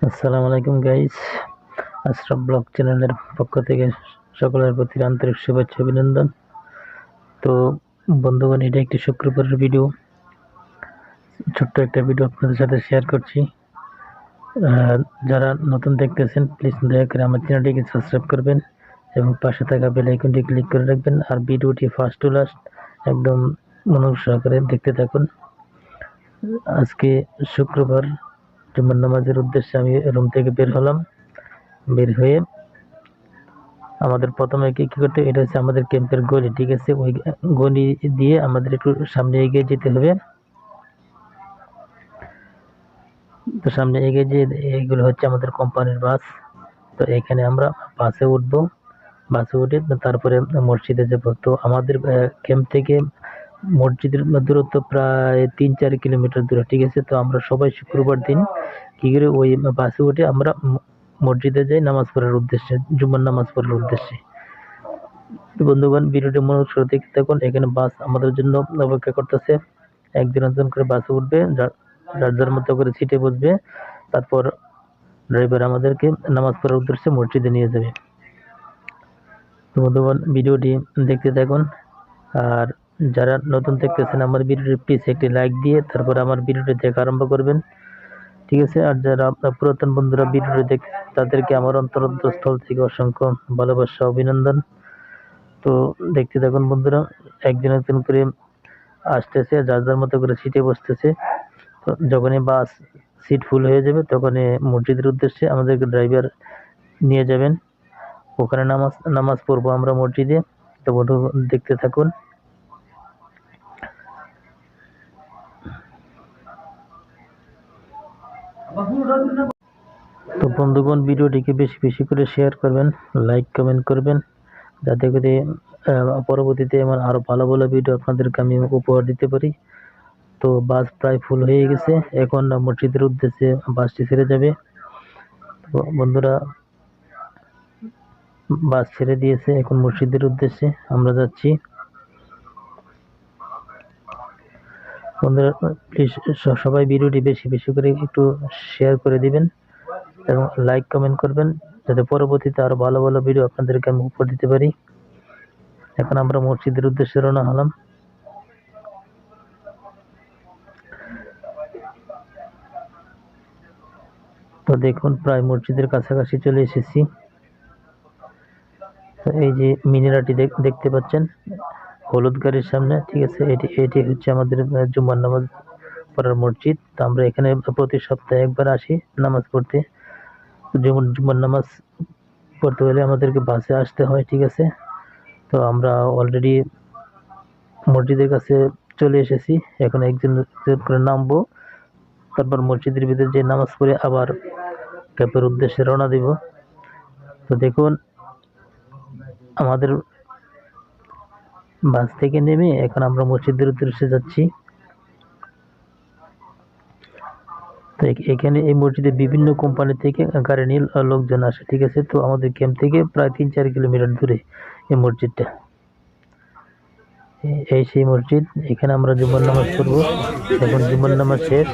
আসসালামু আলাইকুম guys, Ashraf blog চ্যানেলের পক্ষ থেকে সকলের প্রতি আন্তরিক শুভেচ্ছা অভিনন্দন। তো বন্ধুগণ, এটা একটি শুক্রবারের ভিডিও, ছোট্ট একটা ভিডিও আপনাদের সাথে শেয়ার করছি। যারা নতুন দেখতেছেন প্লিজ দয়া করে আমার চ্যানেলটিকে সাবস্ক্রাইব করবেন এবং পাশে থাকা বেল আইকনটি ক্লিক করে রাখবেন। আর ভিডিওটি ফার্স্ট টু লাস্ট একদম মনোযোগ সহকারে দেখতে থাকুন। আজকে শুক্রবার, জুমার নামাজের উদ্দেশ্যে আমি রুম থেকে বের হলাম। বের হয়ে আমাদের প্রথমে কি করতে, এটা হচ্ছে আমাদের ক্যাম্পের গলি, ঠিক আছে। ওই গলি দিয়ে আমাদের একটু সামনে এগিয়ে যেতে হবে। তো সামনে এগিয়ে যে এইগুলো হচ্ছে আমাদের কোম্পানির বাস। তো এখানে আমরা বাসে উঠবো, বাসে উঠে তারপরে মসজিদে যাব। তো আমাদের ক্যাম্প থেকে মসজিদের দূরত্ব প্রায় 3-4 কিলোমিটার দূরে, ঠিক আছে। তো আমরা সবাই শুক্রবার দিন কি করে ওই বাসে উঠে আমরা মসজিদে যাই নামাজ পড়ার উদ্দেশ্যে, জুমার নামাজ পড়ার উদ্দেশ্যে। বন্ধুগণ, ভিডিওটি মনোযোগ সহ দেখতে থাকুন। এখানে বাস আমাদের জন্য অপেক্ষা করতেছে। একজন একজন করে বাসে উঠবে, যার যার মতো করে সিটে বসবে। তারপর ড্রাইভার আমাদেরকে নামাজ পড়ার উদ্দেশ্যে মসজিদে নিয়ে যাবে। তো বন্ধুগণ, ভিডিওটি দেখতে থাকুন। আর যারা নতুন দেখতেছেন আমার ভিডিওটি প্লিজ একটি লাইক দিয়ে তারপর আমার ভিডিওটি দেখা আরম্ভ করবেন, ঠিক আছে। আর যারা আপনার পুরাতন বন্ধুরা ভিডিওটি দেখছেন তাদেরকে আমার অন্তরস্থল থেকে অসংখ্য ভালোবাসা অভিনন্দন। তো দেখতে থাকুন বন্ধুরা, একজন একজন করে আসতেছে, যার যার মতো করে সিটে বসতেছে। তো যখনই বাস সিট ফুল হয়ে যাবে তখনই মসজিদের উদ্দেশ্যে আমাদেরকে ড্রাইভার নিয়ে যাবেন। ওখানে নামাজ পড়বো আমরা মসজিদে। তো বন্ধু দেখতে থাকুন। তো বন্ধুগণ, ভিডিওটিকে বেশি বেশি করে শেয়ার করবেন, লাইক কমেন্ট করবেন, যাতে করে পরবর্তীতে আমার আরো ভালো ভালো ভিডিও আপনাদেরকে আমি উপহার দিতে পারি। তো বাস প্রায় ফুল হয়ে গেছে, এখন মসজিদের উদ্দেশ্যে বাসটি ছেড়ে যাবে। তো বন্ধুরা, বাস ছেড়ে দিয়েছে, এখন মসজিদের উদ্দেশ্যে আমরা যাচ্ছি। বন্ধুরা প্লিজ সবাই ভিডিওটি বেশি বেশি করে একটু শেয়ার করে দিবেন এবং লাইক কমেন্ট করবেন, যাতে পরবর্তীতে আরো ভালো ভালো ভিডিও আপনাদেরকে আমি উপহার দিতে পারি। এখন আমরা মসজিদের উদ্দেশ্যে রওনা হলাম। তো দেখুন, প্রায় মসজিদের কাছাকাছি চলে এসেছি। এই যে মিনারটি দেখতে পাচ্ছেন হলুদ গাড়ির সামনে, ঠিক আছে। এটি হচ্ছে আমাদের জুম্মার নামাজ পড়ার মসজিদ। তো আমরা এখানে প্রতি সপ্তাহে একবার আসি নামাজ পড়তে। জুম্মার নামাজ পড়তে হলে আমাদেরকে বাসে আসতে হয়, ঠিক আছে। তো আমরা অলরেডি মসজিদের কাছে চলে এসেছি। এখন একজন করে নামবো, তারপর মসজিদের ভিতরে যে নামাজ পড়ে আবার ক্যাম্পের উদ্দেশ্যে রওনা দিব। তো দেখুন, আমাদের বাস থেকে নেমে এখন আমরা মসজিদের উদ্দেশ্যে যাচ্ছি। তো এখানে এই মসজিদে বিভিন্ন কোম্পানি থেকে গাড়ি নিয়ে লোকজন আসে, ঠিক আছে। তো আমাদের ক্যাম্প থেকে প্রায় 3-4 কিলোমিটার দূরে এই মসজিদটা। এই সেই মসজিদ, এখানে আমরা জুমার নামাজ পড়ব। এখন জুমার নামাজ শেষ,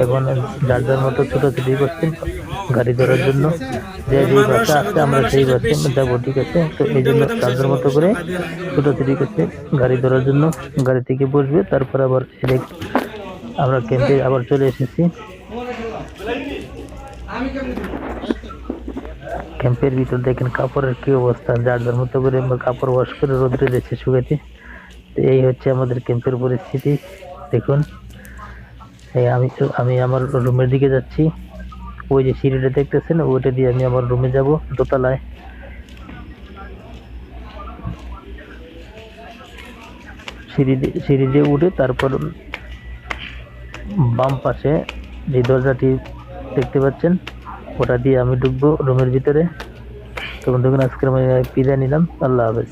এখন যার যার মতো ছোটাছুটি করছেন গাড়ি ধরার জন্য। যে যেই বাসে আসছে আমরা সেই বাসে যাবো, ঠিক আছে। তো এই জন্য যার যার মতো করে ছোটাছুটি করছে গাড়ি ধরার জন্য। গাড়ি থেকে বসবে, তারপর আবার আমরা ক্যাম্পে আবার চলে এসেছি। ক্যাম্পের ভিতর দেখেন কাপড়ের কি অবস্থা, যার যার মতো করে কাপড় ওয়াশ করে রোদ্রে দিচ্ছে শুকাতে। এই হচ্ছে আমাদের ক্যাম্পের পরিস্থিতি। দেখুন, আমি আমার রুমের দিকে যাচ্ছি। ওই যে সিঁড়িটা দেখতেছেন, ওইটা দিয়ে আমি আমার রুমে যাব, দোতলায়। সিঁড়ি দিয়ে উঠে তারপর বাম পাশে যে দরজাটি দেখতে পাচ্ছেন, ওটা দিয়ে আমি ঢুকবো রুমের ভিতরে। তো বন্ধুগণ, আজকে আমি বিদায় নিলাম। আল্লাহ হাফেজ।